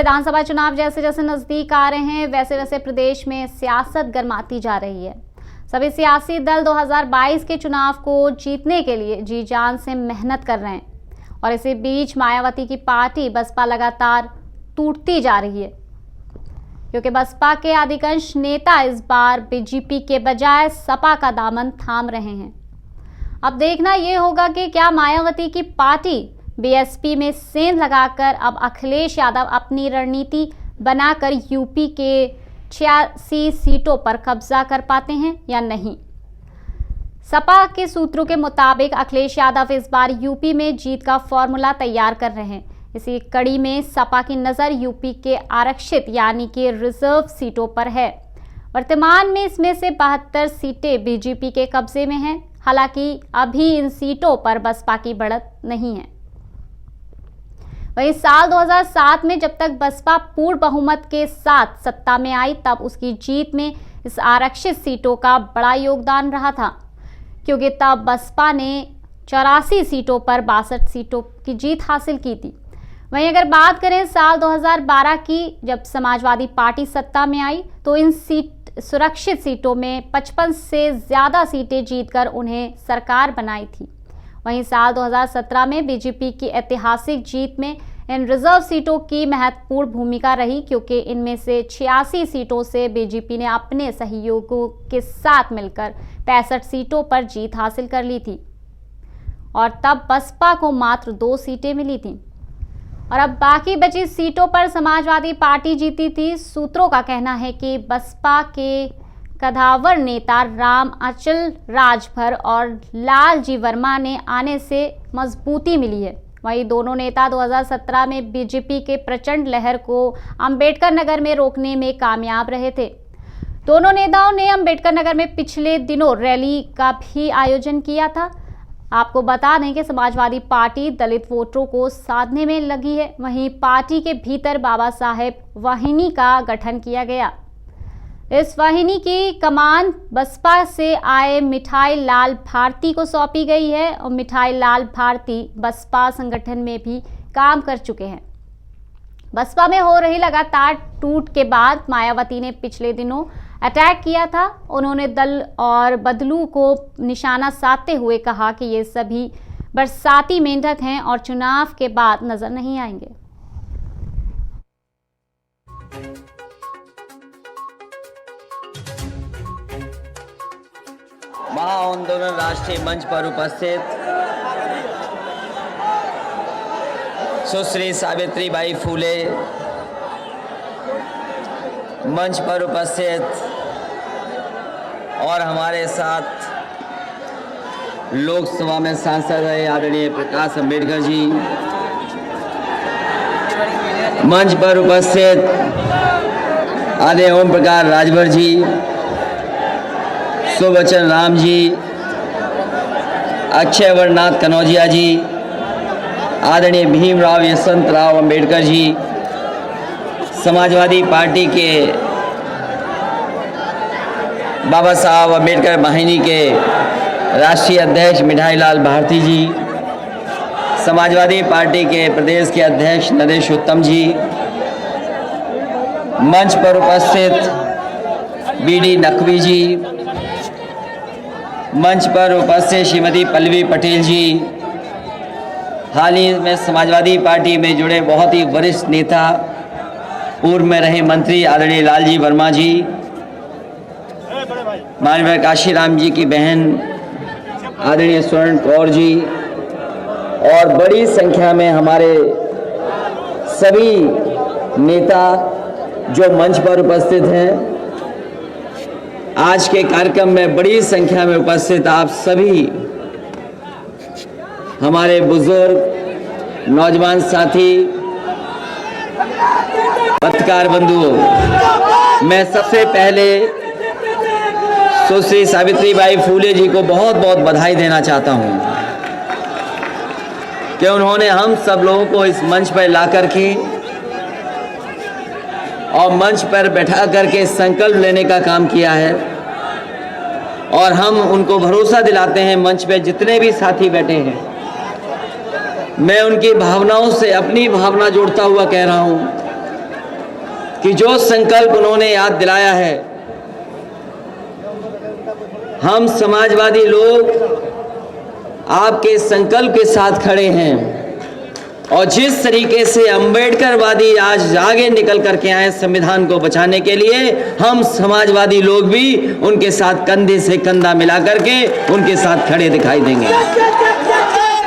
विधानसभा चुनाव जैसे जैसे नजदीक आ रहे हैं वैसे वैसे प्रदेश में सियासत गरमाती जा रही है। सभी सियासी दल 2022 के चुनाव को जीतने के लिए जी जान से मेहनत कर रहे हैं और इसी बीच मायावती की पार्टी बसपा लगातार टूटती जा रही है, क्योंकि बसपा के अधिकांश नेता इस बार बीजेपी के बजाय सपा का दामन थाम रहे हैं। अब देखना यह होगा कि क्या मायावती की पार्टी बीएसपी में सेंध लगाकर अब अखिलेश यादव अपनी रणनीति बनाकर यूपी के 86 सीटों पर कब्जा कर पाते हैं या नहीं। सपा के सूत्रों के मुताबिक अखिलेश यादव इस बार यूपी में जीत का फॉर्मूला तैयार कर रहे हैं। इसी कड़ी में सपा की नज़र यूपी के आरक्षित यानी कि रिजर्व सीटों पर है। वर्तमान में इसमें से 72 सीटें बीजेपी के कब्जे में हैं। हालांकि अभी इन सीटों पर बसपा की बढ़त नहीं है। वहीं साल 2007 में जब तक बसपा पूर्ण बहुमत के साथ सत्ता में आई तब उसकी जीत में इस आरक्षित सीटों का बड़ा योगदान रहा था, क्योंकि तब बसपा ने 84 सीटों पर 62 सीटों की जीत हासिल की थी। वहीं अगर बात करें साल 2012 की, जब समाजवादी पार्टी सत्ता में आई तो इन सुरक्षित सीटों में 55 से ज़्यादा सीटें जीतकर उन्हें सरकार बनाई थी। वहीं साल 2017 में बीजेपी की ऐतिहासिक जीत में इन रिजर्व सीटों की महत्वपूर्ण भूमिका रही, क्योंकि इनमें से 86 सीटों से बीजेपी ने अपने सहयोगियों के साथ मिलकर 65 सीटों पर जीत हासिल कर ली थी और तब बसपा को मात्र 2 सीटें मिली थीं और अब बाकी बची सीटों पर समाजवादी पार्टी जीती थी। सूत्रों का कहना है कि बसपा के कद्दावर नेता राम अचल राजभर और लालजी वर्मा ने आने से मजबूती मिली है। वहीं दोनों नेता 2017 में बीजेपी के प्रचंड लहर को अंबेडकर नगर में रोकने में कामयाब रहे थे। दोनों नेताओं ने अंबेडकर नगर में पिछले दिनों रैली का भी आयोजन किया था। आपको बता दें कि समाजवादी पार्टी दलित वोटरों को साधने में लगी है। वहीं पार्टी के भीतर बाबा साहेब वाहिनी का गठन किया गया। इस वाहिनी की कमान बसपा से आए मिठाई लाल भारती को सौंपी गई है और मिठाई लाल भारती बसपा संगठन में भी काम कर चुके हैं। बसपा में हो रही लगातार टूट के बाद मायावती ने पिछले दिनों अटैक किया था। उन्होंने दल और बदलू को निशाना साधते हुए कहा कि ये सभी बरसाती मेंढक हैं और चुनाव के बाद नजर नहीं आएंगे। महाआंदोलन राष्ट्रीय मंच पर उपस्थित सुश्री सावित्रीबाई फूले, मंच पर उपस्थित और हमारे साथ लोकसभा में सांसद रहे आदरणीय प्रकाश अंबेडकर जी, मंच पर उपस्थित आदरणीय ओम प्रकाश राजभर जी, सुबचन राम जी, अक्षय वर्णनाथ कनौजिया जी, आदरणीय भीमराव यशवंतराव अंबेडकर जी, समाजवादी पार्टी के बाबा साहब अंबेडकर वाहिनी के राष्ट्रीय अध्यक्ष मिठाई लाल भारती जी, समाजवादी पार्टी के प्रदेश के अध्यक्ष नरेश उत्तम जी, मंच पर उपस्थित बीडी नकवी जी, मंच पर उपस्थित श्रीमती पल्लवी पटेल जी, हाल ही में समाजवादी पार्टी में जुड़े बहुत ही वरिष्ठ नेता पूर्व में रहे मंत्री आदरणीय लालजी वर्मा जी, माननीय काशीराम जी की बहन आदरणीय स्वर्ण कौर जी और बड़ी संख्या में हमारे सभी नेता जो मंच पर उपस्थित हैं। आज के कार्यक्रम में बड़ी संख्या में उपस्थित आप सभी हमारे बुजुर्ग, नौजवान साथी, पत्रकार बंधुओं, मैं सबसे पहले सुश्री सावित्रीबाई फूले जी को बहुत बहुत बधाई देना चाहता हूं कि उन्होंने हम सब लोगों को इस मंच पर ला करके और मंच पर बैठा करके संकल्प लेने का काम किया है और हम उनको भरोसा दिलाते हैं। मंच पे जितने भी साथी बैठे हैं, मैं उनकी भावनाओं से अपनी भावना जोड़ता हुआ कह रहा हूं कि जो संकल्प उन्होंने याद दिलाया है, हम समाजवादी लोग आपके संकल्प के साथ खड़े हैं। और जिस तरीके से अंबेडकरवादी आज आगे निकल करके आए संविधान को बचाने के लिए, हम समाजवादी लोग भी उनके साथ कंधे से कंधा मिला करके उनके साथ खड़े दिखाई देंगे।